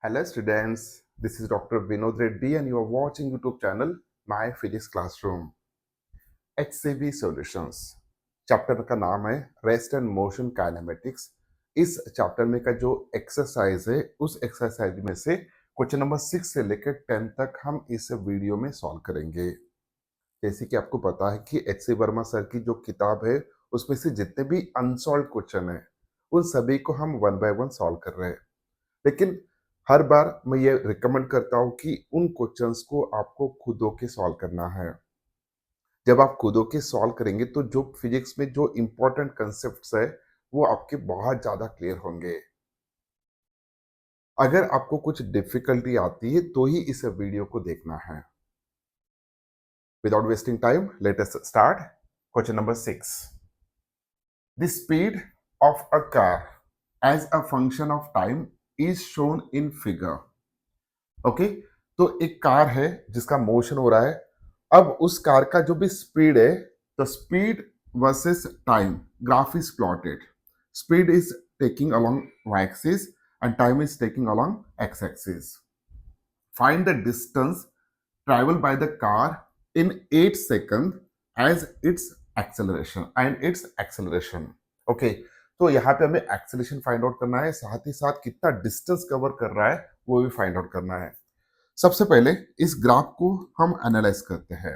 Hello students, this is Dr. Vinod Reddy and you are watching YouTube channel My Physics Classroom. HCV Solutions. Chapter का नाम है rest and motion kinematics. इस chapter में का जो exercise है उस एक्सरसाइज में से क्वेश्चन नंबर 6 से लेकर 10 तक हम इस वीडियो में सॉल्व करेंगे. जैसे कि आपको पता है कि एच सी वर्मा सर की जो किताब है उसमें से जितने भी अनसॉल्व क्वेश्चन है उन सभी को हम वन बाय वन सॉल्व कर रहे हैं. लेकिन हर बार मैं ये रिकमेंड करता हूँ कि उन क्वेश्चंस को आपको खुद होके सॉल्व करना है. जब आप खुद होके सॉल्व करेंगे तो जो फिजिक्स में जो इंपॉर्टेंट कंसेप्ट्स है वो आपके बहुत ज्यादा क्लियर होंगे. अगर आपको कुछ डिफिकल्टी आती है तो ही इस वीडियो को देखना है. Without wasting time let us start. Question number 6. The speed of a car as a function of time is shown in figure. Okay, तो एक कार है जिसका मोशन हो रहा है. अब उस कार का जो भी स्पीड है, तो speed versus time graph is plotted. Speed is taking along y axis and time is taking along x axis. Find the distance traveled by the car in 8 seconds as its acceleration and its acceleration. Okay, तो यहाँ पे हमें acceleration find out करना है, साथ ही साथ कितना distance cover कर रहा है वो भी फाइंड आउट करना है. सबसे पहले इस ग्राफ को हम एनालाइज करते हैं.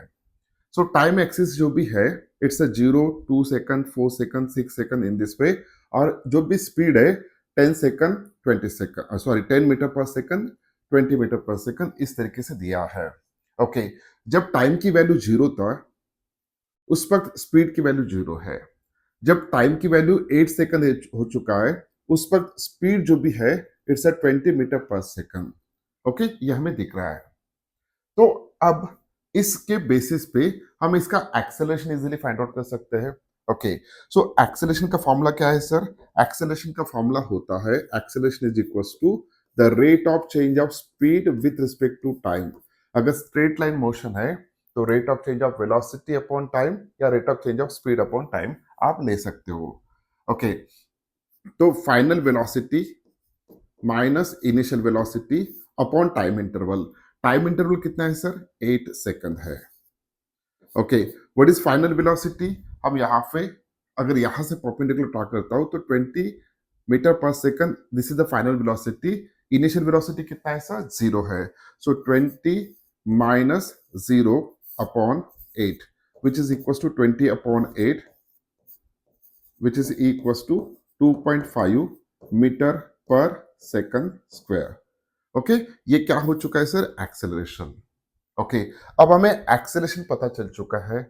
सो टाइम एक्सिस जो भी है it's a 0, 2 second, 4 second, 6 second in this way. और जो भी स्पीड है 10 second, 20 second, sorry 10 metre per second, 20 metre per second इस तरीके से दिया है. ओके, जब टाइम की वैल्यू 0 था उस वक्त स्पीड की वैल्यू 0 है. जब टाइम की वैल्यू 8 सेकंड हो चुका है उस वक्त स्पीड जो भी है it's a 20 metre per second. Okay, ये हमें दिख रहा है. तो अब इसके बेसिस पे हम इसका एक्सेलरेशन इजीली फाइंड आउट कर सकते हैं. ओके, सो एक्सेलरेशन का फॉर्मूला क्या है सर? एक्सेलरेशन का फॉर्मूला होता है acceleration is equals to the rate of change of speed with respect to time. अगर स्ट्रेट लाइन मोशन है तो rate of change of velocity upon time या rate of change of speed upon time आप ले सकते हो. Okay, तो final velocity minus initial velocity upon time interval. Time interval कितना है सर? 8 सेकंड है. Okay, what is final velocity? हम यहाँ पे अगर यहाँ से परपेंडिकुलर ड्रॉ करता हूँ तो 20 metre per second this is the final velocity. Initial velocity कितना है सर? 0 है. सो 20 minus 0 upon 8 which is equals to 20 upon 8 which is equals to 2.5 metre per second square. Okay, ये क्या हो चुका है सर? एक्सेलरेशन. ओके, अब हमें एक्सेलरेशन पता चल चुका है,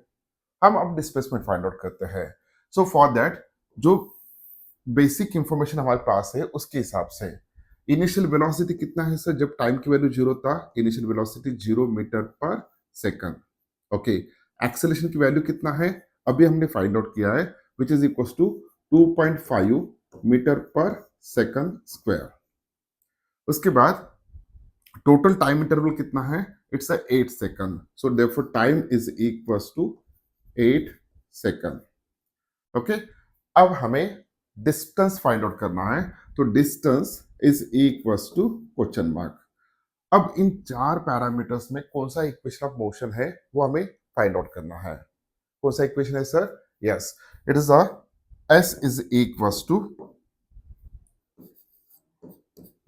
हम अब डिस्प्लेसमेंट फाइंड आउट करते हैं. सो फॉर दैट जो बेसिक इंफॉर्मेशन हमारे पास है उसके हिसाब से इनिशियल वेलोसिटी कितना है सर? जब टाइम की वैल्यू 0 था initial velocity 0 metre per second. Okay, acceleration की वैल्यू कितना है अभी हमने फाइंड आउट किया है which is equal to 2.5 metre per second square. उसके बाद टोटल टाइम इंटरवल कितना है? It's 8 second. So therefore time is equals to 8 second. Okay, अब हमें डिस्टेंस फाइंड आउट करना है. तो distance is equals to question mark. अब इन चार पैरामीटर्स में कौन सा इक्वेशन ऑफ मोशन है वो हमें फाइंड आउट करना है. कौन सा इक्वेशन है sir? Yes, it is a s is equals to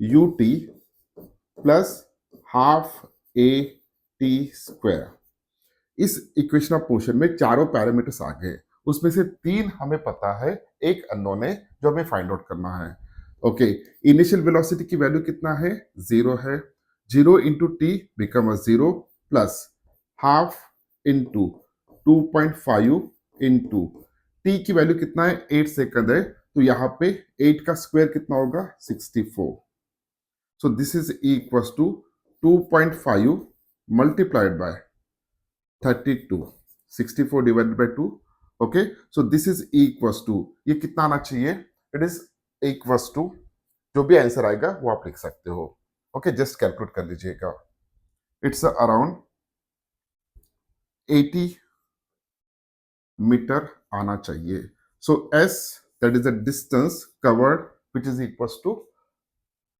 ut plus half a t square. इस इक्वेशन ऑफ मोशन में चारों पैरामीटर्स आ गए, उसमें से 3 हमें पता है, एक अननोन है जो हमें फाइंड आउट करना है. ओके, इनिशियल वेलोसिटी की वैल्यू कितना है? 0 है. 0 into T become a 0 plus half into 2.5 into T की वैल्यू कितना है? 8 सेकंड है. तो यहाँ पे 8 का स्क्वायर कितना होगा? 64. So this is equals to 2.5 multiplied by 32. 64 divided by 2. Okay, so this is equals to ये कितना आना चाहिए? It is equals to जो भी आंसर आएगा वो आप लिख सकते हो. ओके, जस्ट कैलकुलेट कर लीजिएगा. इट्स अराउंड 80 मीटर आना चाहिए. सो s that is the distance covered which is equals to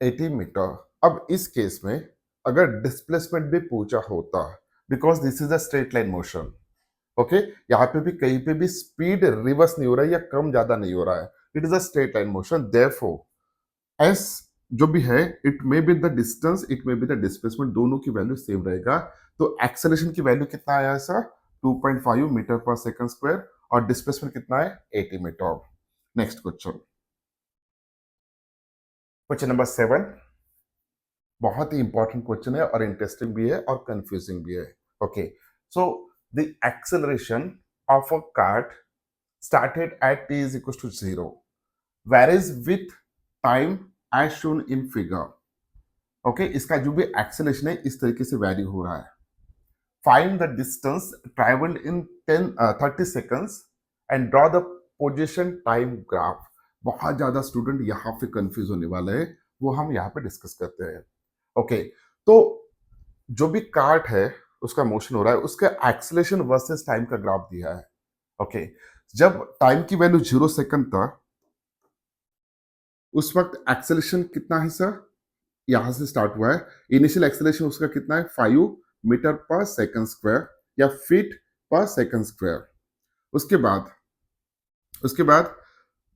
80 metre अब इस केस में अगर डिस्प्लेसमेंट भी पूछा होता, because this is a straight line motion, okay, यहाँ पे भी कहीं पे भी स्पीड रिवर्स नहीं हो रहा है या कम ज्यादा नहीं हो रहा है, it is a straight line motion, therefore S जो भी है, it may be the distance, it may be the displacement, दोनों की वैल्यू सेम रहेगा। तो एक्सेलरेशन की वैल्यू कितना आया sir? 2.5 metre per second square, और डिस्प्लेसमेंट कितना है? 80 metre. Next question, question number 7, बहुत ही इंपॉर्टेंट क्वेश्चन है और इंटरेस्टिंग भी है और कंफ्यूजिंग भी है। Okay, so the acceleration of a cart started at t is equals to 0, varies with time as shown in figure। Okay, इसका जो भी एक्सेलरेशन है इस तरीके से वैरी हो रहा है। Find the distance travelled in 30 seconds and draw the position time graph. बहुत ज्यादा स्टूडेंट यहाँ पे कंफ्यूज होने वाले हैं, वो हम यहाँ पे डिस्कस करते हैं। ओके, तो जो भी कार्ट है उसका मोशन हो रहा है, उसका एक्सेलरेशन वर्सेस टाइम का ग्राफ दिया है। ओके, जब टाइम की वैल्यू 0 सेकंड था, उस वक्त एक्सेलरेशन कितना है सर? यहां से स्टार्ट हुआ है, इनिशियल एक्सेलरेशन उसका कितना है? 5 मीटर पर सेकंड स्क्वायर या फीट पर सेकंड स्क्वायर। उसके बाद उसके बाद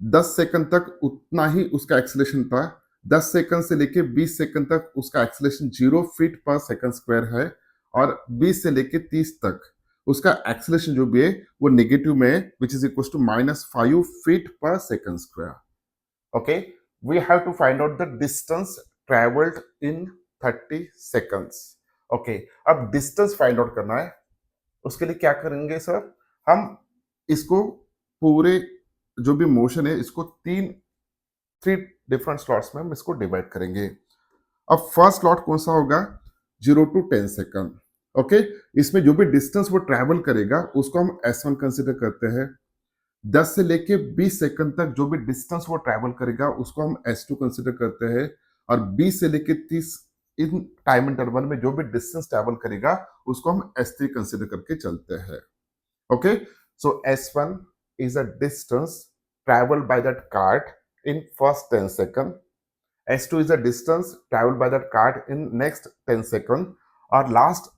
10 सेकंड तक उतना ही उसका एक्सेलरेशन था। 10 सेकंड से लेके 20 सेकंड तक उसका acceleration 0 feet per second square है, और 20 से लेके 30 तक उसका एक्सेलरेशन जो भी है वो नेगेटिव में है, which is equal to -5 feet per second square. Okay, we have to find out the distance traveled in 30 seconds। Okay, अब डिस्टेंस फाइंड आउट करना है, उसके लिए क्या करेंगे सर? हम इसको पूरे जो भी मोशन है इसको थ्री डिफरेंट स्लॉट्स में हम इसको डिवाइड करेंगे। अब फर्स्ट स्लॉट कौन सा होगा? 0 to 10 सेकंड। ओके, इसमें जो भी डिस्टेंस वो ट्रेवल करेगा उसको हम S1 कंसिडर करते हैं। 10 से लेके 20 सेकंड तक जो भी डिस्टेंस वो ट्रैवल करेगा उसको हम S2 कंसिडर करते हैं, और 20 से लेके 30 इन टाइम इंटरवल में जो भी डिस्टेंस ट्रैवल करेगा उसको हम S3 कंसिडर करके चलते हैं। Okay, so S1 is a distance travel by that cart in first 10 second, S2 is the distance traveled by that cart in next 10 second, और लास्ट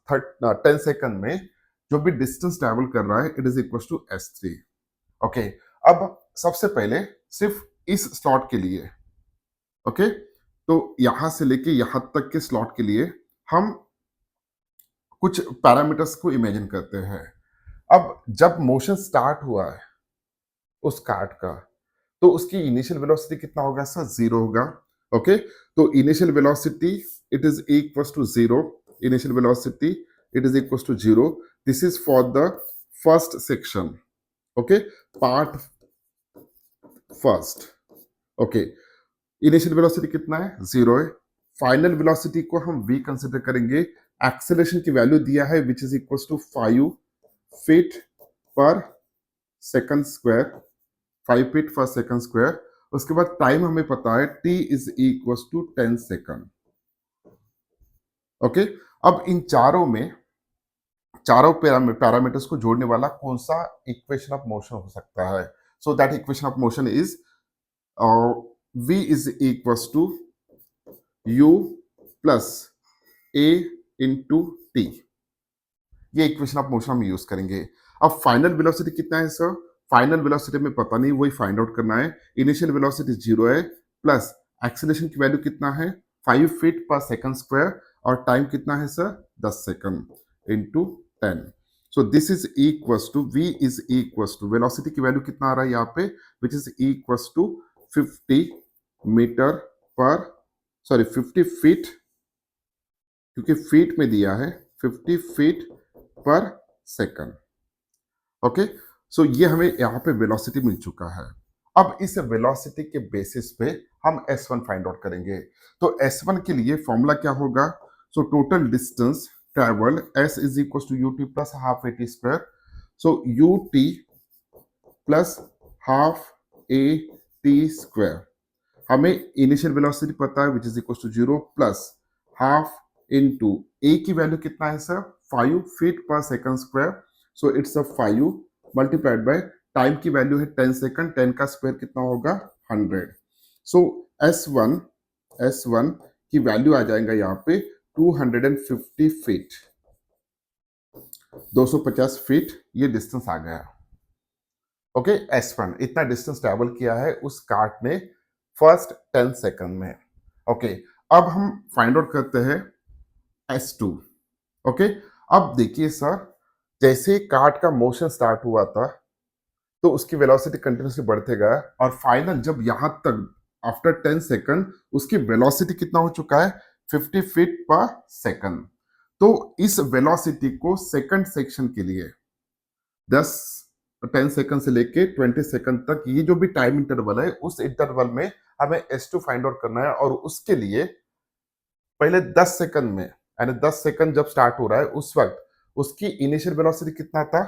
10 सेकंड में जो भी डिस्टेंस ट्रैवल कर रहा है it is equal to S3। Okay, अब सबसे पहले सिर्फ इस स्लॉट के लिए, ओके, तो यहां से लेके यहां तक के स्लॉट के लिए हम कुछ पैरामीटर्स को इमेजिन करते हैं। अब जब मोशन स्टार्ट हुआ है उस कार्ट का, तो उसकी इनिशियल वेलोसिटी कितना होगा सर? 0 होगा। ओके, तो initial velocity it is equal to 0, initial velocity it is equal to 0। This is for the first section. Okay, part first. Okay, initial velocity कितना है? 0 है। फाइनल वेलोसिटी को हम v कंसिडर करेंगे। एक्सेलरेशन की value दिया है which is equal to 5 feet per second square, 5 feet per second square. उसके बाद टाइम हमें पता है t is equal to 10 second. Okay, अब इन चारों पैरामीटर्स को जोड़ने वाला कौन सा इक्वेशन ऑफ मोशन हो सकता है? So that equation of motion is v is equals to u plus a into T. ये इक्वेशन ऑफ मोशन हम यूज करेंगे। अब फाइनल वेलोसिटी कितना है सर? फाइनल वेलोसिटी में पता नहीं, वही फाइंड आउट करना है। इनिशियल वेलोसिटी 0 है, प्लस एक्सेलरेशन की वैल्यू कितना है? 5 फीट पर सेकंड स्क्वायर, और टाइम कितना है sir? 10 second into 10। So this is equals to v is equals to velocity की वैल्यू कितना आ रहा है यहाँ पे, which is equals to 50 metre per, sorry 50 feet, क्योंकि फीट में दिया है 50 feet per second. Okay, so ये हमें यहाँ पे वेलोसिटी मिल चुका है। अब इस वेलोसिटी के बेसिस पे हम S1 फाइंड आउट करेंगे। तो S1 के लिए फॉर्मूला क्या होगा? So total distance travel S is equal to u t plus half a t square. So u t plus half a t square. हमें इनिशियल वेलोसिटी पता है which is equal to 0 plus half into a की value कितना है sir? 5 feet per second square. So it's a 5 multiplied by time की value है 10 second, 10 का square कितना होगा? 100। सो S1 की वैल्यू आ जाएगा यहाँ पे 250 फीट, 250 फीट ये डिस्टेंस आ गया। ओके, S1 इतना डिस्टेंस ट्रैवल किया है उस कार्ट ने फर्स्ट 10 सेकंड में। ओके, अब हम फाइंड आउट करते हैं S2। ओके, अब देखिए सर, जैसे कार्ट का मोशन स्टार्ट हुआ था तो उसकी वेलोसिटी कंटिन्यूसली बढ़ते गया और फाइनल जब यहां तक आफ्टर 10 सेकंड उसकी वेलोसिटी कितना हो चुका है 50 फीट पर सेकंड। तो इस वेलोसिटी को सेकंड सेक्शन के लिए 10 10 सेकंड से लेके 20 सेकंड तक ये जो भी टाइम इंटरवल है उस इंटरवल में हमें S2 फाइंड आउट करना है। और उसके लिए पहले 10 सेकंड में यानी 10 सेकंड जब स्टार्ट हो रहा है उस वक्त उसकी इनिशियल वेलोसिटी कितना था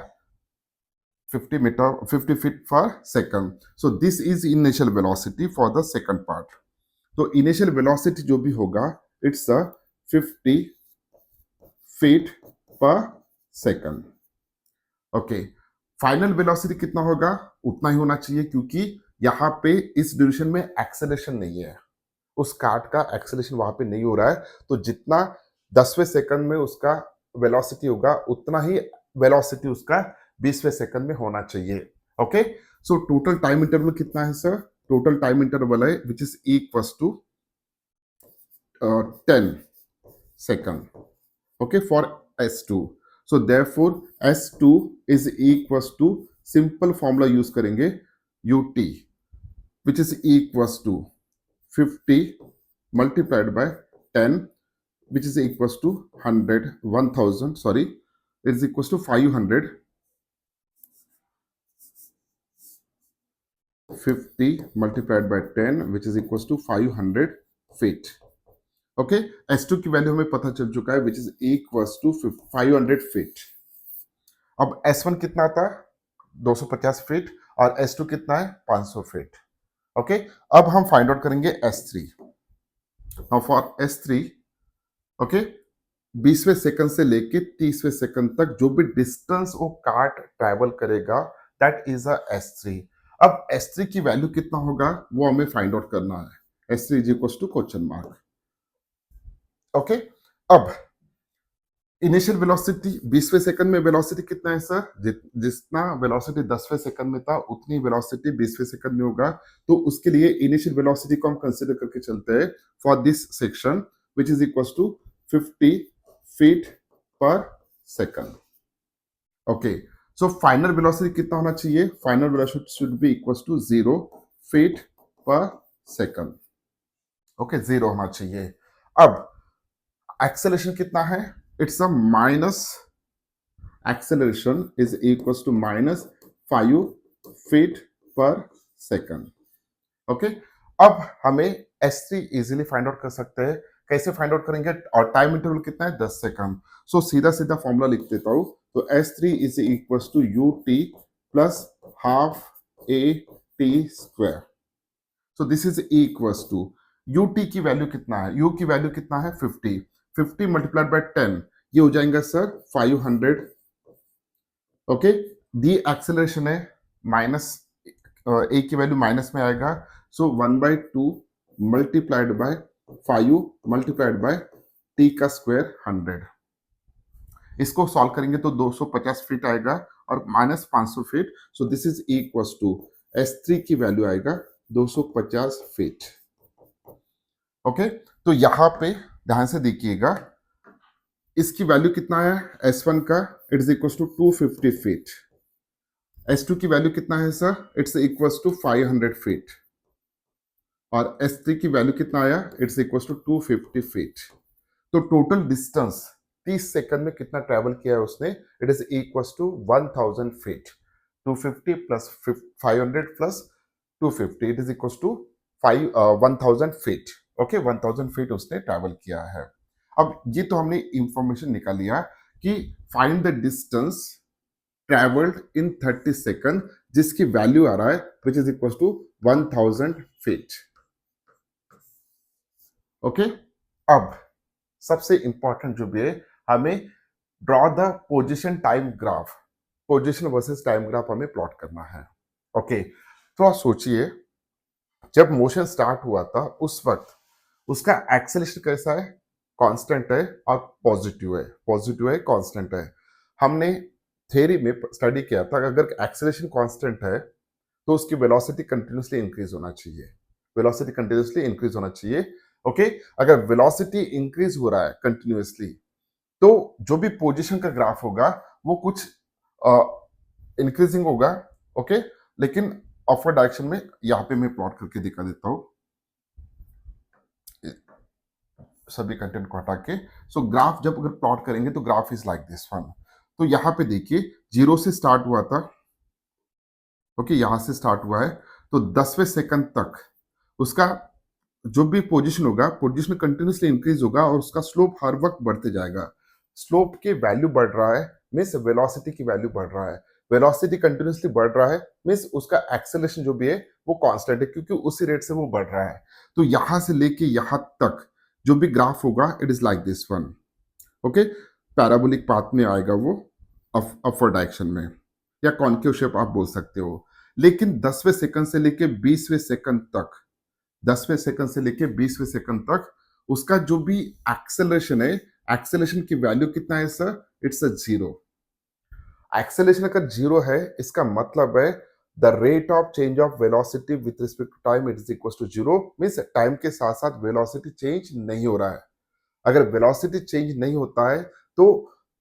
50 feet per second. So this is initial velocity for the second part. तो initial velocity जो भी होगा it's a 50 feet per second. Okay, final velocity कितना होगा उतना ही होना चाहिए क्योंकि यहाँ पे इस ड्यूरेशन में एक्सेलेरेशन नहीं है, उस कार्ट का एक्सेलेरेशन वहां पे नहीं हो रहा है। तो जितना 10वें सेकंड में उसका वेलोसिटी होगा उतना ही वेलोसिटी उसका 20वें सेकंड में होना चाहिए। Okay, so total time interval कितना है सर? टोटल टाइम इंटरवल है which is equals to 10 second, okay, for S2. So therefore S2 is equals to simple formula use करेंगे ut which is equals to 50 multiplied by 10 which is equals to 1000 sorry, it is equals to 500 50 multiplied by 10 which is equals to 500 feet. Okay, S2 की value हमें पता चल चुका है which is equals to 500 feet. अब S1 कितना था 250 feet और S2 कितना है 500 फीट। ओके, अब हम फाइंड आउट करेंगे S3। Now for S3 okay, 20वें सेकंड से लेके 30वें सेकंड तक जो भी डिस्टेंस वो कार्ट ट्रैवल करेगा दैट इज अ S3। अब S3 की वैल्यू कितना होगा वो हमें फाइंड आउट करना है। S3 is equals to question mark. Okay, अब इनिशियल वेलोसिटी 20वें सेकंड में वेलोसिटी कितना है सर? जितना वेलोसिटी 10वें सेकंड में था उतनी वेलोसिटी 20वें सेकंड में होगा। तो उसके लिए इनिशियल वेलोसिटी को हम कंसीडर करके चलते हैं for this section which is equals to 50 feet per second. Okay, so final velocity कितना होना चाहिए? Final velocity should be equals to 0 feet per second. Okay, 0 होना चाहिए। अब एक्सेलरेशन कितना है? It's a minus, acceleration is equals to -5 feet per second. Okay, अब हमें S3 इजीली फाइंड आउट कर सकते हैं। कैसे फाइंड आउट करेंगे? और टाइम इंटरवल कितना है 10 सेकंड। सो सीधा सीधा फॉर्मूला लिख देता हूं। तो S3 is equals to ut plus half AT square. So this is equals to ut की वैल्यू कितना है? u की वैल्यू कितना है 50 50 मल्टीप्लाइड बाय 10 ये हो जाएगा सर 500। ओके, दी एक्सेलरेशन है माइनस ए की वैल्यू माइनस में आएगा। So 1/2 multiplied by 5 multiplied by t का स्क्वायर 100। इसको सॉल्व करेंगे तो 250 फीट आएगा और minus 500 feet. So this is equals to S3 की वैल्यू आएगा 250 फीट। ओके, तो यहां पे ध्यान से देखिएगा इसकी वैल्यू कितना है S1 का? It's equals to 250 feet. S2 की वैल्यू कितना है sir? It's equals to 500 feet. और S3 की वैल्यू कितना आया? It's equals to 250 feet. तो टोटल डिस्टेंस 30 सेकंड में कितना ट्रैवल किया है उसने? It is equals to 1000 feet. 250 plus 500 plus 250 it is equals to 1000 feet. Okay, 1000 feet उसने ट्रैवल किया है। अब ये तो हमने इंफॉर्मेशन निकाल लिया कि find the distance travelled in 30 second जिसकी वैल्यू आ रहा है which is equal to 1000 feet. Okay, अब सबसे इंपॉर्टेंट जो भी है हमें draw the position time graph, position versus time graph हमें प्लॉट करना है। ओके, थोड़ा सोचिए जब मोशन स्टार्ट हुआ था उस वक्त उसका एक्सेलरेशन कैसा है, कांस्टेंट है और पॉजिटिव है, कांस्टेंट है। हमने थ्योरी में स्टडी किया था अगर एक्सेलरेशन कांस्टेंट है तो उसकी वेलोसिटी कंटिन्यूसली इंक्रीज होना चाहिए, वेलोसिटी कंटिन्यूसली इंक्रीज होना चाहिए। ओके, अगर वेलोसिटी इंक्रीज हो रहा है कंटिन्यूसली तो जो भी पोजीशन का ग्राफ होगा वो कुछ इंक्रीजिंग होगा। ओके, लेकिन अपवर्ड डायरेक्शन में यहां पे मैं प्लॉट करके दिखा देता हूं सभी कंटेंट को हटा के। सो ग्राफ जब अगर प्लॉट करेंगे तो graph is like this one. तो यहां पे देखिए 0 से स्टार्ट हुआ था, ओके, यहां से स्टार्ट हुआ है तो 10वें सेकंड तक उसका जो भी पोजीशन होगा, पोजीशन कंटिन्यूसली इंक्रीज होगा और उसका स्लोप हर वक्त बढ़ते जाएगा। स्लोप की वैल्यू बढ़ रहा है मीन्स वेलोसिटी की वैल्यू बढ़ रहा है, वेलोसिटी कंटिन्यूसली बढ़ रहा है मीन्स उसका एक्सेलरेशन जो भी है वो कांस्टेंट है क्योंकि उसी रेट से वो बढ़ रहा है। तो यहां से लेके यहां तक जो भी ग्राफ होगा it is like this one. Okay, parabolic path में आएगा वो अपवर्ड डायरेक्शन में या कॉन्केव शेप आप बोल सकते हो। लेकिन 10वें सेकंड से लेके 20वें सेकंड तक, 10वें सेकंड से लेके 20वें सेकंड तक उसका जो भी एक्सेलरेशन है, एक्सेलरेशन की वैल्यू कितना है sir, it's a zero. Acceleration अगर जीरो है इसका मतलब है the rate of change of velocity with respect to time it is equal to zero, means time के साथ साथ वेलोसिटी चेंज नहीं हो रहा है। अगर वेलोसिटी चेंज नहीं होता है तो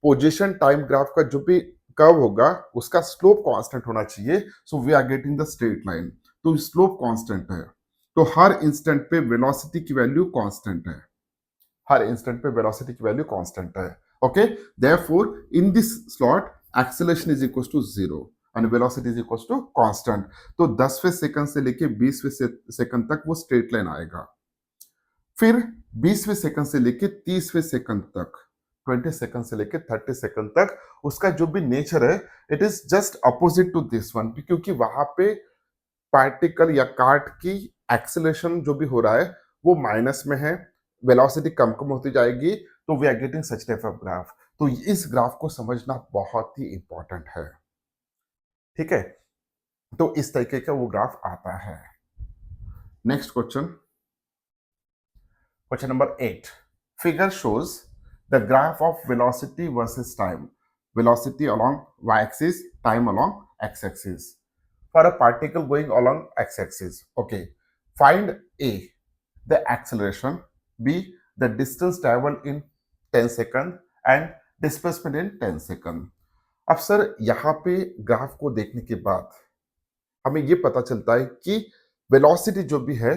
पोजीशन टाइम ग्राफ का जो भी कर्व होगा उसका स्लोप कांस्टेंट होना चाहिए। So we are getting the straight line, तो स्लोप कांस्टेंट है तो हर इंस्टेंट पे वेलोसिटी की वैल्यू कांस्टेंट है, हर इंस्टेंट पे वेलोसिटी की वैल्यू कांस्टेंट है। Okay, therefore in this slot acceleration is equal to zero and velocity is equal to constant. तो 10वें सेकंड से लेके 20वें सेकंड तक वो स्ट्रेट लाइन आएगा। फिर 20वें सेकंड से लेके 30वें सेकंड तक, 20 सेकंड से लेके 30 सेकंड तक उसका जो भी नेचर है it is just opposite to this one, क्योंकि वहां पे पार्टिकल या कार्ट की एक्सेलरेशन जो भी हो रहा है वो माइनस में है, वेलोसिटी कम कम होती जाएगी। तो we are getting such type of graph. तो इस ग्राफ को समझना बहुत ही इंपॉर्टेंट है, ठीक है। तो इस तरीके का वो ग्राफ आता है। Next question, question number 8। Figure shows the graph of velocity versus time, velocity along y-axis, time along x-axis for a particle going along x-axis. Okay, find A, the acceleration, B, the distance traveled in 10 seconds and displacement in 10 seconds. अब sir यहाँ पे graph को देखने के बाद हमें ये पता चलता है कि वेलोसिटी जो भी है,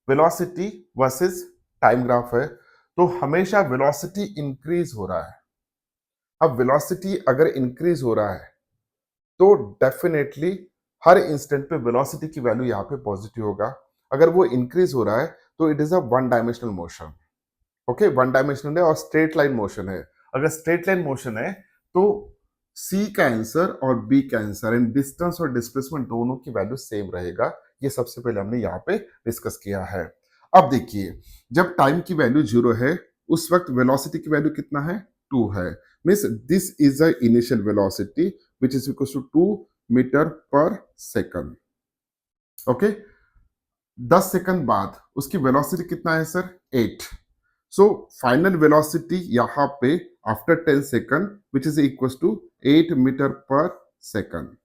वेलोसिटी वर्सेस टाइम ग्राफ है, तो हमेशा वेलोसिटी इंक्रीज हो रहा है। अब वेलोसिटी अगर इंक्रीज हो रहा है तो डेफिनेटली हर इंस्टेंट पे वेलोसिटी की वैल्यू यहाँ पे पॉजिटिव होगा। अगर वो इंक्रीज हो रहा है तो it is a one dimensional motion. Okay, one dimensional है और स्ट्रेट लाइन मोशन है। अगर स्ट्रेट लाइन मोशन है तो सी का आंसर और बी का आंसर एंड डिस्टेंस और डिस्प्लेसमेंट दोनों की वैल्यू सेम रहेगा। ये सबसे पहले हमने यहाँ पे डिस्कस किया है। अब देखिए, जब टाइम की वैल्यू जीरो है उस वक्त वेलोसिटी की वैल्यू कितना है, 2 है। Means this is the initial velocity which is equals to 2 metre per second. Okay, 10 second बाद उसकी वेलोसिटी कितना है सर, 8। सो फाइनल वेलोसिटी यहाँ पे after 10 second which is equals to 8 metre per second.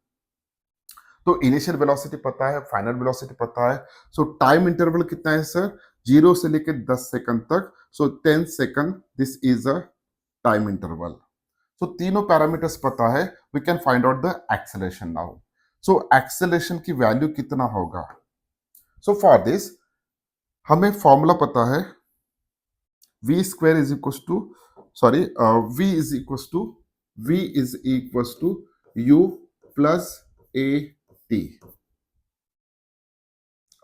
तो इनिशियल वेलोसिटी पता है, फाइनल वेलोसिटी पता है। सो टाइम इंटरवल कितना है सर, 0 से लेकर 10 सेकंड तक। So 10 second this is a time interval. So तीनों पैरामीटर्स पता है, we can find out the acceleration now. So acceleration की वैल्यू कितना होगा, सो फॉर दिस हमें फॉर्मूला पता है, v square is equal to sorry v is equal to u plus a t।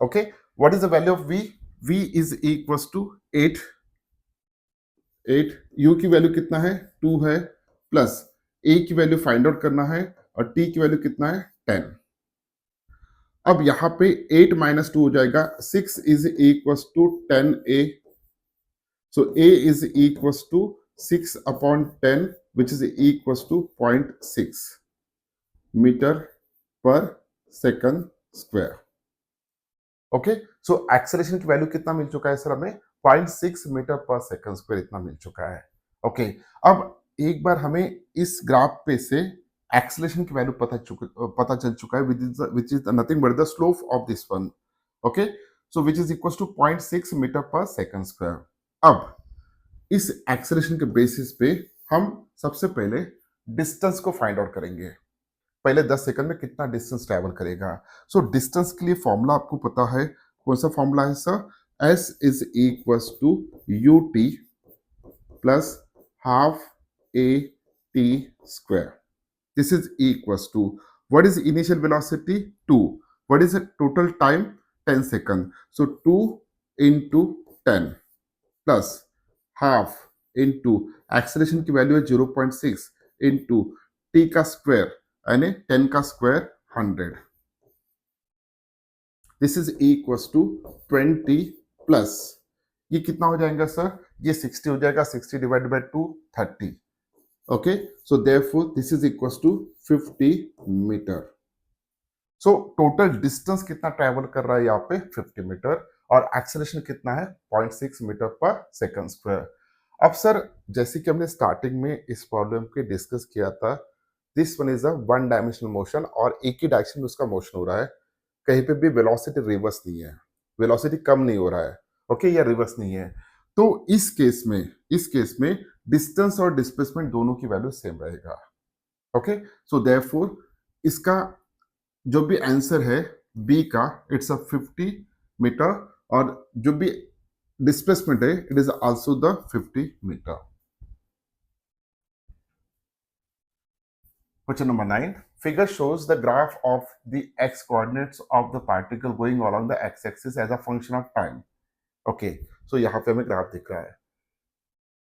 Okay, what is the value of v is equal to 8, u की value कितना है, 2 है, plus a की value find out करना है और t की value कितना है, 10। अब यहां पे 8 माइनस 2 हो जाएगा, 6 is equal to 10a। So a is equal to 6 upon 10 which is equal to 0.6 metre per second square. Okay, so acceleration की वैल्यू कितना मिल चुका है सर हमें, 0.6 मीटर पर सेकंड स्क्वायर इतना मिल चुका है। ओके, अब एक बार हमें इस ग्राफ पे से एक्सेलरेशन की वैल्यू पता चल चुका है, which is nothing but the slope of this one. Okay, so which is equal to 0.6 metre per second square. अब इस एक्सेलरेशन के बेसिस पे हम सबसे पहले डिस्टेंस को फाइंड आउट करेंगे। पहले 10 सेकंड में कितना डिस्टेंस ट्रैवल करेगा। सो डिस्टेंस के लिए फॉर्मूला आपको पता है, कौन सा फॉर्मूला है sir? S is equal to u t plus half a t square. This is equal to what is initial velocity 2, what is total time 10 second, so 2 into 10 plus half into acceleration की value है 0.6 into t का square यानी 10 का square 100। This is equal to 20 plus ये कितना हो जाएगा sir? ये 60 हो जाएगा, 60 divide by 2 30। Okay, so therefore this is equal to 50 metre. So total distance कितना ट्रैवल कर रहा है यहाँ पे? 50 मीटर, और एक्सेलरेशन कितना है? 0.6 मीटर पर सेकंड स्क्वायर। अब सर जैसे कि हमने स्टार्टिंग में इस प्रॉब्लम के डिस्कस किया था, this one is a one dimensional motion और एक ही डायरेक्शन में उसका मोशन हो रहा है, कहीं पे भी वेलोसिटी रिवर्स नहीं है, वेलोसिटी कम नहीं हो रहा है, ओके, या रिवर्स नहीं है। तो इस केस में डिस्टेंस और डिस्प्लेसमेंट दोनों की वैल्यू सेम रहेगा। ओके, सो देयरफॉर इसका जो भी आंसर है बी का, इट्स अ 50 मीटर, और जो भी डिस्प्लेसमेंट है it is also the 50 metre. Question number 9. Figure shows the graph of the x coordinates of the particle going along the x-axis as a function of time. Okay, so यहाँ पे हमें graph दिख रहा है।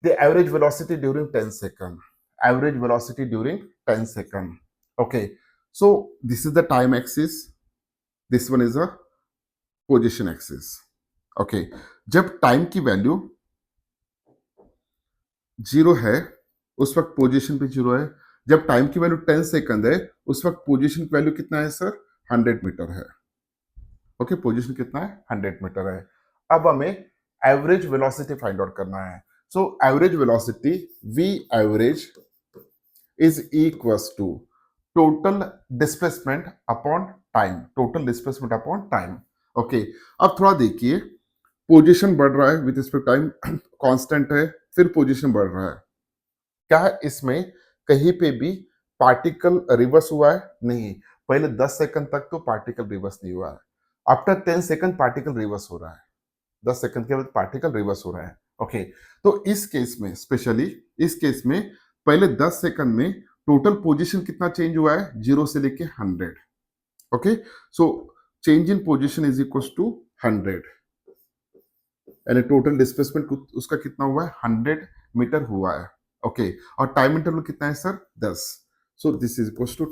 The average velocity during 10 second. Average velocity during 10 second. Okay, so this is the time axis. This one is a position axis. Okay, जब time की value 0 है उस वक्त पोजीशन पे 0 है, जब टाइम की वैल्यू 10 सेकंड है उस वक्त पोजीशन की वैल्यू कितना है सर? 100 मीटर है। ओके, पोजीशन कितना है? 100 मीटर है। अब हमें एवरेज वेलोसिटी फाइंड आउट करना है। So average velocity v average is equals to total displacement upon time, total displacement upon time. Okay, अब थोड़ा देखिए, पोजीशन बढ़ रहा है विद रिस्पेक्ट टाइम, कांस्टेंट है, फिर पोजीशन बढ़ रहा है। क्या इसमें कहीं पे भी पार्टिकल रिवर्स हुआ है? नहीं, पहले 10 सेकंड तक तो पार्टिकल रिवर्स नहीं हुआ है। आफ्टर 10 सेकंड पार्टिकल रिवर्स हो रहा है, 10 सेकंड के बाद पार्टिकल रिवर्स हो रहा है। ओके, तो इस केस में स्पेशली इस केस में पहले 10 सेकंड में टोटल पोजीशन कितना चेंज हुआ है? 0 से लेके 100। Okay, so change in position is equal to 100, यानी टोटल डिस्प्लेसमेंट उसका कितना हुआ है? 100 मीटर हुआ है। ओके, और टाइम इंटरवल कितना है sir? 10। So this is equal to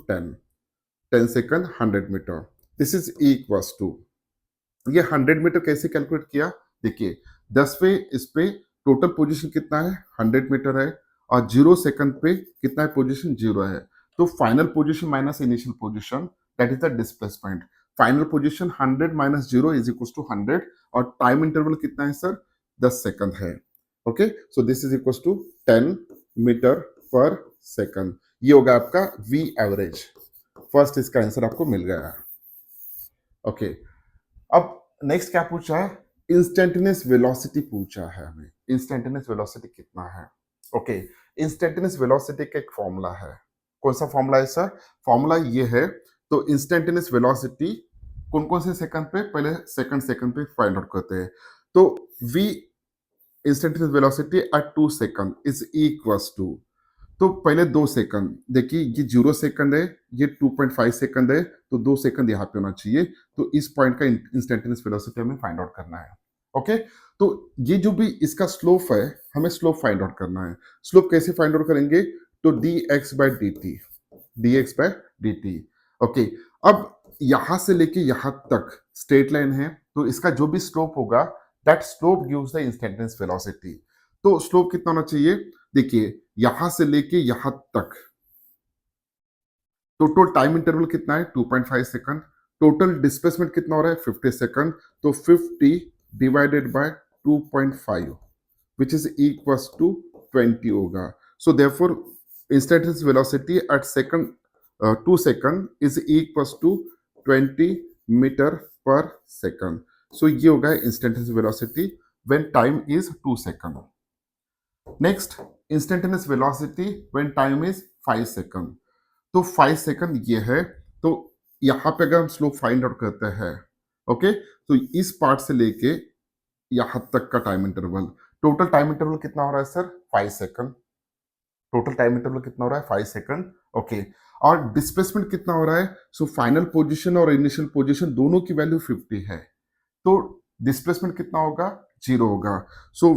10 second 100 metre. This is equal to, ये 100 मीटर कैसे कैलकुलेट किया? देखिए 10 पे इस पे टोटल पोजीशन कितना है? 100 मीटर है, और 0 सेकंड पे कितना है? पोजीशन 0 है। तो final position minus initial position, that is the displacement. Final position 100 minus 0 is equal to 100, और टाइम इंटरवल कितना है सर? 10 सेकंड है। Okay, so this is equal to 10 metre per second. ये होगा आपका वी एवरेज। फर्स्ट इसका answer आपको मिल गया। ओके, अब नेक्स्ट क्या पूछा है? इंस्टेंटेनियस वेलोसिटी पूछा है हमें। इंस्टेंटेनियस वेलोसिटी कितना है? ओके, इंस्टेंटेनियस वेलोसिटी का एक फॉर्मूला है। कौन सा फॉर्मूला है सर? फॉर्मूला ये है, तो इंस्टेंटेनियस वेलोसिटी कौन कौन से सेकंड पे? पहले सेकंड पे फाइंड आउट करते हैं। तो v instantaneous velocity at 2 second is equals to, तो पहले 2 सेकंड, देखिए ये 0 सेकंड है, ये 2.5 सेकंड है, तो 2 सेकंड यहाँ पे होना चाहिए। तो इस पॉइंट का इंस्टेंटेनियस वेलोसिटी हमें फाइंड आउट करना है। ओके, तो ये जो भी इसका स्लोप है, हमें स्लोप फाइंड आउट करना है। स्लोप कैसे फाइंड आउट करेंगे? तो dx by dt, dx by dt। Okay, अब यहां से लेके यहां तक स्ट्रेट लाइन है, तो इसका जो भी स्लोप होगा, that slope gives the instantaneous velocity. तो स्लोप कितना होना चाहिए? देखिए यहां से लेके यहां तक टोटल टाइम इंटरवल कितना है? 2.5 सेकंड। टोटल डिस्प्लेसमेंट कितना हो रहा है? 50 सेकंड। तो 50 divided by 2.5 which is equals to 20 होगा. So therefore instantaneous velocity at second 2 second is equals to 20 meter per second. So ये होगा instantaneous velocity when time is 2 second. Next, instantaneous velocity when time is 5 second. तो 5 second ये है. तो यहां पे अगर हम स्लोप फाइंड आउट करते हैं, ओके, तो इस पार्ट से लेके यहां तक का time interval, total time interval कितना हो रहा है sir? 5 second. Total time interval कितना हो रहा है? 5 सेकंड. ओके, और डिस्प्लेसमेंट कितना हो रहा है? सो फाइनल पोजीशन और इनिशियल पोजीशन दोनों की वैल्यू 50 है, तो डिस्प्लेसमेंट कितना होगा? 0 होगा. So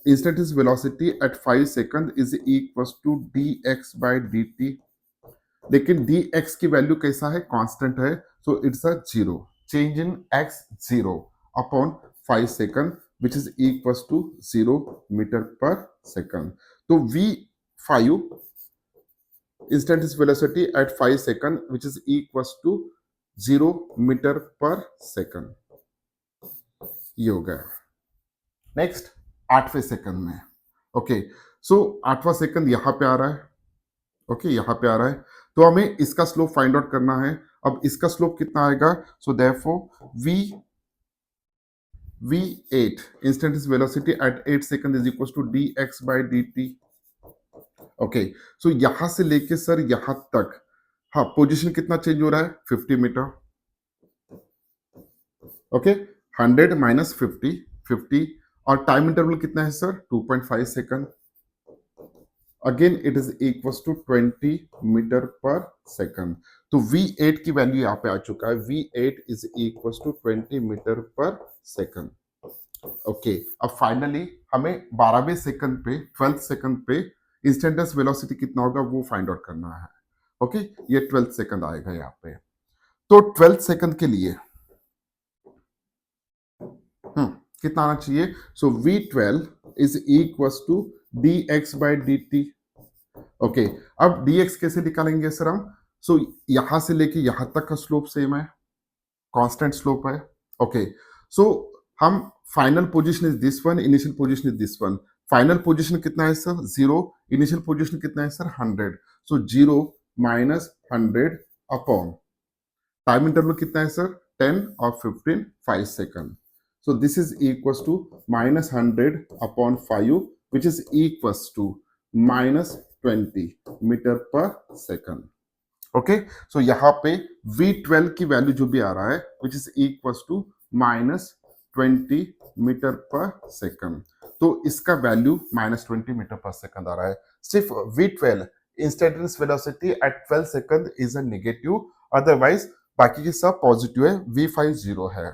instantaneous velocity at 5 second is equals to dx by dt. लेकिन dx की वैल्यू कैसा है? कांस्टेंट है, so it's a 0. Change in x 0 upon 5 second which is equals to 0 metre per second. तो v5 instantaneous velocity at 5 seconds which is equals to 0 metre per second. ये हो गया. नेक्स्ट 8वें सेकंड में, ओके, सो 8वां second यहां पे आ रहा है, okay, यहां पे आ रहा है, तो हमें इसका स्लोप फाइंड आउट करना है. अब इसका स्लोप कितना आएगा? So therefore v8 instantaneous velocity at 8 second is equals to dx by dt. Okay, so यहां से लेके सर यहां तक, हाँ, पोजीशन कितना चेंज हो रहा है? 50 मीटर. ओके, 100 माइनस 50 और टाइम इंटरवल कितना है sir? 2.5 second. Again it is equals to 20 metre per second. तो v8 की वैल्यू यहां पे आ चुका है. v8 is equals to 20 metre per second. Okay, अब फाइनली हमें 12वें सेकंड पे, 12th सेकंड पे इंस्टेंटेनियस वेलोसिटी कितना होगा वो फाइंड आउट करना है. ओके, ये 12th सेकंड आएगा यहाँ पे. तो 12th सेकंड के लिए कितना आना चाहिए? So v12 is equals to dx by dt. Okay, अब dx कैसे निकालेंगे सर हम? सो यहां से लेके यहां तक का स्लोप सेम है, कांस्टेंट स्लोप है. ओके, सो हम final position is this one, initial position is this one. Final position कितना है सर? 0. इनिशियल पोजीशन कितना है sir? 100. So 0 minus 100 upon time interval कितना है सर? 10 और 15, 5 second. So this is equals to minus 100 upon 5 which is equals to minus 20 metre per second. Okay, so यहां पे v12 की वैल्यू जो भी आ रहा है which is equals to minus 20 metre per second. तो इसका value minus 20 metre per second आ रहा है. सिर्फ v12 instantaneous velocity at 12 second is a negative, otherwise बाकी के सब पॉजिटिव है. v5 0 है.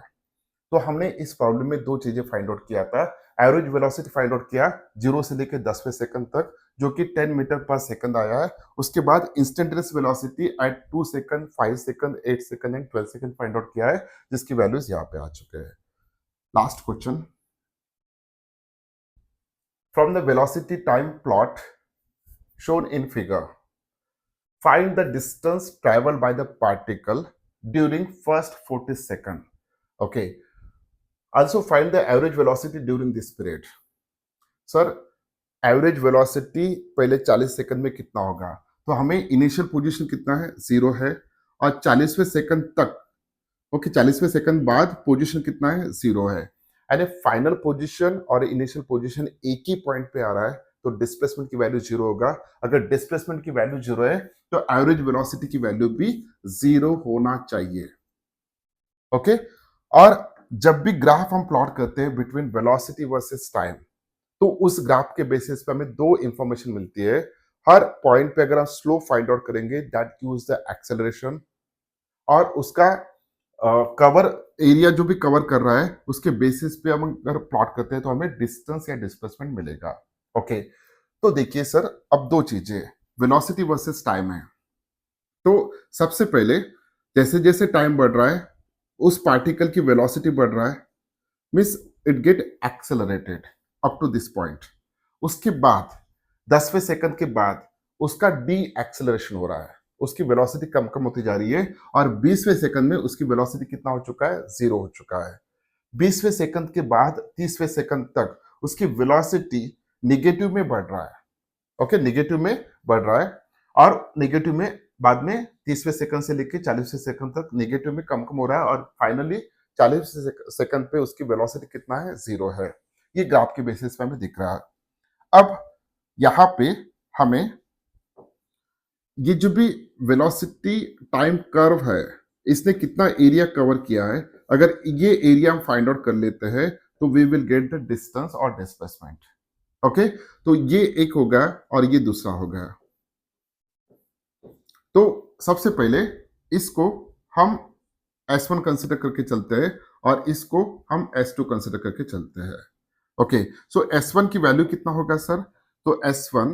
तो हमने इस प्रॉब्लम में दो चीजें फाइंड आउट किया था. एवरेज वेलोसिटी फाइंड आउट किया 0 से लेकर 10वें सेकंड तक, जो कि 10 मीटर पर सेकंड आया है. उसके बाद instantaneous velocity at 2 second, 5 second, 8 second and 12 second find out किया है, जिसकी वैल्यूज यहाँ पे आ चुके हैं. Last question. From the velocity time plot shown in figure, find the distance traveled by the particle during first 40 seconds. Okay. Also find the average velocity during this period. Sir, average velocity पहले 40 second में कितना होगा? तो हमें initial position कितना है? 0 है, और 40वें सेकंड तक, ओके, 40वें सेकंड बाद पोजीशन कितना है? 0 है. एंड फाइनल पोजीशन और इनिशियल पोजीशन एक ही पॉइंट पे आ रहा है, तो डिस्प्लेसमेंट की वैल्यू 0 होगा. अगर डिस्प्लेसमेंट की वैल्यू 0 है तो एवरेज वेलोसिटी की वैल्यू भी 0 होना चाहिए. ओके, और जब भी ग्राफ हम प्लॉट करते हैं बिटवीन वेलोसिटी वर्सेस टाइम, तो उस ग्राफ के बेसिस पे हमें दो इंफॉर्मेशन मिलती है. हर पॉइंट पे अगर हम स्लोप फाइंड आउट करेंगे, दैट गिव्स द एक्सेलरेशन, और उसका कवर एरिया जो भी कवर कर रहा है उसके बेसिस पे हम अगर प्लॉट करते हैं तो हमें डिस्टेंस या डिस्प्लेसमेंट मिलेगा. ओके, तो देखिए सर, अब दो चीजें वेलोसिटी वर्सेस टाइम है. तो सबसे पहले जैसे जैसे टाइम बढ़ रहा है उस पार्टिकल की वेलोसिटी बढ़ रहा है, means it get accelerated up to this point. उसके बाद 10वें सेकंड के बाद उसका डी एक्सेलरेशन हो रहा है, उसकी वेलोसिटी कम कम होती जा रही है, और 20वें सेकंड में उसकी वेलोसिटी कितना हो चुका है? 0 हो चुका है. 20वें सेकंड के बाद 30वें सेकंड तक उसकी वेलोसिटी निगेटिव में बढ़ रहा है। ओके, नेगेटिव में बढ़ रहा है और नेगेटिव में बाद में 30वें सेकंड से लेके 40वें सेकंड तक नेगेटिव में कम कम हो रहा है और फाइनली 40वें सेकंड पे उसकी वेलोसिटी कितना है, 0 है। ये ग्राफ के बेसिस पे हमें दिख रहा है। अब यहाँ पे हमें ये जो भी वेलोसिटी टाइम कर्व है, इसने कितना एरिया कवर किया है, अगर ये एरिया हम फाइंड आउट कर लेते हैं तो we will get the distance और डिस्प्लेसमेंट। ओके, तो ये एक हो गया और ये दूसरा हो गया। तो सबसे पहले इसको हम S1 कंसिडर करके चलते हैं और इसको हम S2 कंसिडर करके चलते हैं। ओके, सो S1 की वैल्यू कितना होगा सर? तो S1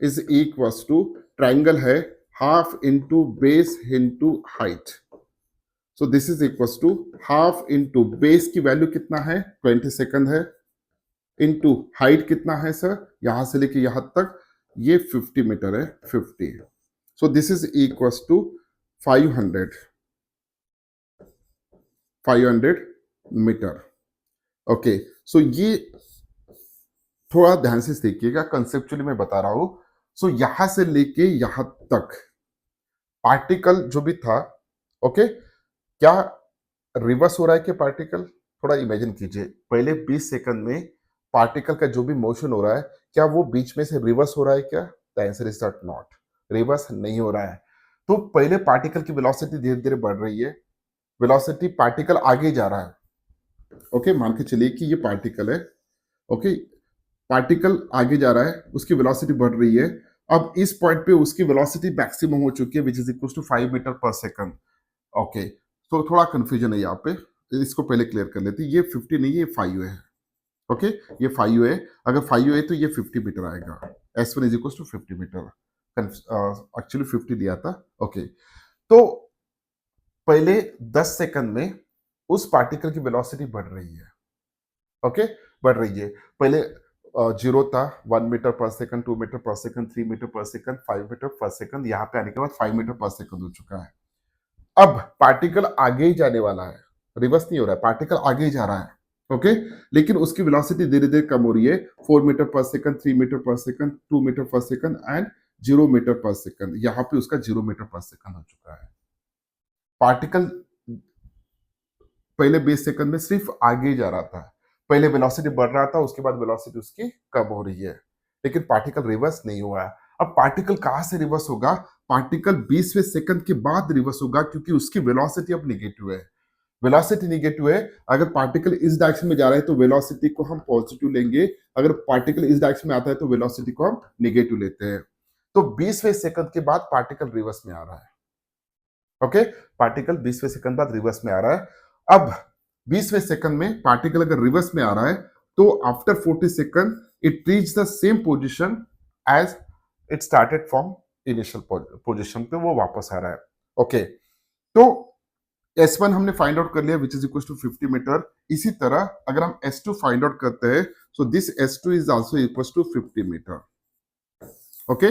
is equals to, triangle है, half into base into height. So this is equals to half into base की वैल्यू कितना है, 20 सेकंड है, इंटू हाइट कितना है सर, यहां से लेके यहां तक ये 50 मीटर है, 50। So this is equals to 500 मीटर। ओके, सो ये थोड़ा ध्यान से देखिएगा, कंसेप्चुअली मैं बता रहा हूं। सो यहां से लेके यहां तक पार्टिकल जो भी था, ओके, क्या रिवर्स हो रहा है कि पार्टिकल? थोड़ा इमेजिन कीजिए, पहले 20 सेकंड में पार्टिकल का जो भी मोशन हो रहा है, क्या वो बीच में से रिवर्स हो रहा है क्या? The answer is not, reverse नहीं हो रहा है। तो पहले पार्टिकल की वेलोसिटी धीरे धीरे बढ़ रही है, वेलोसिटी पार्टिकल आगे जा रहा है। ओके, मान के चलिए कि ये पार्टिकल है, ओके, पार्टिकल आगे जा रहा है, उसकी वेलोसिटी बढ़ रही है। अब इस पॉइंट पे उसकी वेलोसिटी मैक्सिमम हो चुकी है, which is equal to 5 metre per second. Okay, तो थोड़ा कंफ्यूजन है यहाँ पे, इसको पहले क्लियर कर लेते हैं। ये 50 नहीं है, ये 5 है। ओके, ये 5 है, अगर 5 है तो ये 50 मीटर आएगा। S1 is equal to 50 metre, actually 50 दिया था। ओके, तो पहले 10 सेकंड में उस पार्टिकल की वेलोसिटी बढ़ रही है। ओके, बढ़ रही है। पहले 0 था, 1 metre per second, 2 metre per second, 3 metre per second, 5 metre per second, यहाँ पे आने के बाद 5 मीटर पर सेकंड हो चुका है। अब पार्टिकल आगे ही जाने वाला है, रिवर्स नहीं हो रहा है, पार्टिकल आगे ही जा रहा है। ओके, लेकिन उसकी वेलोसिटी धीरे धीरे कम हो रही है, 4 metre per second, 3 metre per second, 2 metre per second and 0 metre per second. यहाँ पे उसका 0 मीटर पर सेकंड हो चुका है। पार्टिकल पहले 20 सेकंड में सिर्फ आगे ही जा रहा था, पहले वेलोसिटी बढ़ रहा था, उसके बाद वेलोसिटी उसकी कम हो रही है, लेकिन पार्टिकल रिवर्स नहीं हुआ है। अब पार्टिकल कहां से रिवर्स होगा? पार्टिकल 20वें सेकंड के बाद रिवर्स होगा, क्योंकि उसकी वेलोसिटी अब निगेटिव है। वेलोसिटी निगेटिव है, अगर पार्टिकल इस डायरेक्शन में जा रहा है तो वेलोसिटी को हम पॉजिटिव लेंगे, अगर पार्टिकल इस डायरेक्शन में आता है तो वेलोसिटी को हम निगेटिव लेते हैं। तो 20वें सेकंड के बाद पार्टिकल रिवर्स में आ रहा है। ओके, पार्टिकल 20वें सेकंड बाद रिवर्स में आ रहा है। अब 20वें सेकंड में पार्टिकल अगर रिवर्स में आ रहा है तो after 40 second it reach the same position as it started from initial position पे, वो वापस आ रहा है। ओके, तो S1 हमने फाइंड आउट कर लिया, which is equal to 50 metre. इसी तरह अगर हम S2 फाइंड आउट करते हैं, so this S2 is also equal to 50 metre. Okay,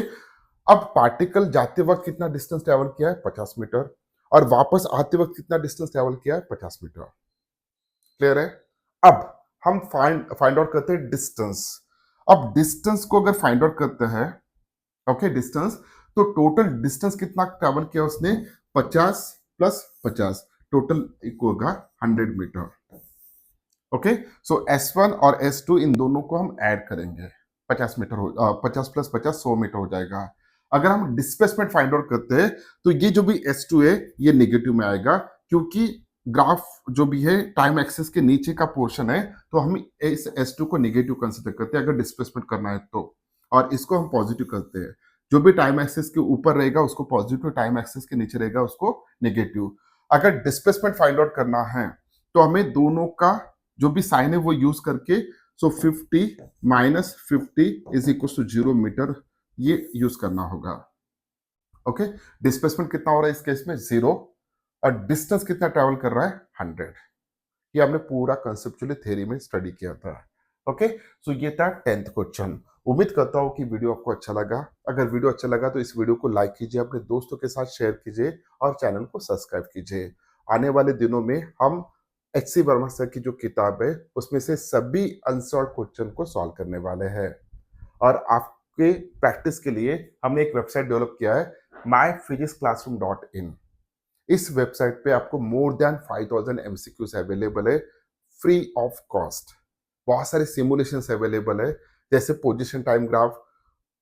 अब पार्टिकल जाते वक्त कितना डिस्टेंस ट्रेवल किया है? 50 मीटर, और वापस आते वक्त कितना डिस्टेंस ट्रेवल किया है? 50 मीटर। क्लियर है? अब हम फाइंड आउट करते हैं डिस्टेंस। अब डिस्टेंस को अगर फाइंड आउट करते हैं, ओके, डिस्टेंस, तो टोटल डिस्टेंस कितना ट्रेवल किया उसने? 50 प्लस 50, टोटल इक्वल होगा 100 मीटर। ओके, सो S1 और S2 इन दोनों को हम ऐड करेंगे, 50 मीटर हो 50 प्लस 50 100 मीटर हो जाएगा। अगर हम डिस्प्लेसमेंट फाइंड आउट करते हैं तो ये जो भी S2 है ये नेगेटिव में आएगा, क्योंकि ग्राफ जो भी है टाइम एक्सिस के नीचे का पोर्शन है, तो हम इस S2 को नेगेटिव कंसीडर करते हैं अगर डिस्प्लेसमेंट करना है तो, और इसको हम पॉजिटिव करते हैं। जो भी टाइम एक्सिस के ऊपर रहेगा उसको पॉजिटिव, टाइम एक्सिस के नीचे रहेगा उसको नेगेटिव। अगर डिस्प्लेसमेंट फाइंड आउट करना है तो हमें दोनों का जो भी साइन है वो यूज करके, so 50 minus 50 is equal to 0 metre, ये यूज करना होगा। ओके, डिस्प्लेसमेंट कितना हो रहा है इस केस में? 0, और डिस्टेंस कितना ट्रेवल कर रहा है? 100। ये हमने पूरा कंसेप्चुअली थ्योरी में स्टडी किया था। ओके, सो ये था 10th क्वेश्चन। उम्मीद करता हूँ कि वीडियो आपको अच्छा लगा। अगर वीडियो अच्छा लगा तो इस वीडियो को लाइक कीजिए, अपने दोस्तों के साथ शेयर कीजिए और चैनल को सब्सक्राइब कीजिए। आने वाले दिनों में हम HC वर्मा सर की जो किताब है उसमें से सभी अनसॉल्व क्वेश्चन को सॉल्व करने वाले हैं। और आपके प्रैक्टिस के लिए हमने एक वेबसाइट डेवलप किया है myphysicsclassroom.in। इस वेबसाइट पे आपको मोर देन 5000 एमसीक्यूज अवेलेबल है फ्री ऑफ कॉस्ट। बहुत सारे सिमुलेशंस अवेलेबल है, जैसे पोजीशन टाइम ग्राफ।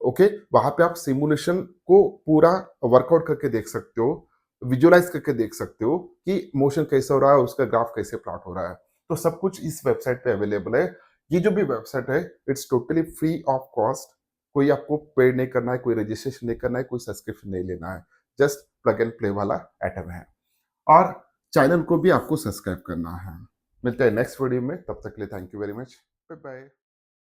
ओके, वहां पे आप सिमुलेशन को पूरा वर्कआउट करके देख सकते हो, विजुअलाइज करके देख सकते हो कि मोशन कैसे हो रहा है, उसका ग्राफ कैसे प्लॉट हो रहा है। तो सब कुछ इस वेबसाइट पे अवेलेबल है। ये जो भी वेबसाइट है it's totally free of cost. कोई आपको पेड नहीं करना है, कोई रजिस्ट्रेशन नहीं करना है, कोई सब्सक्रिप्शन नहीं लेना है। जस्ट प्लग एंड प्ले वाला आइटम है। और चैनल को भी आपको सब्सक्राइब करना है। मिलते हैं नेक्स्ट वीडियो में, तब तक के लिए thank you very much, bye bye.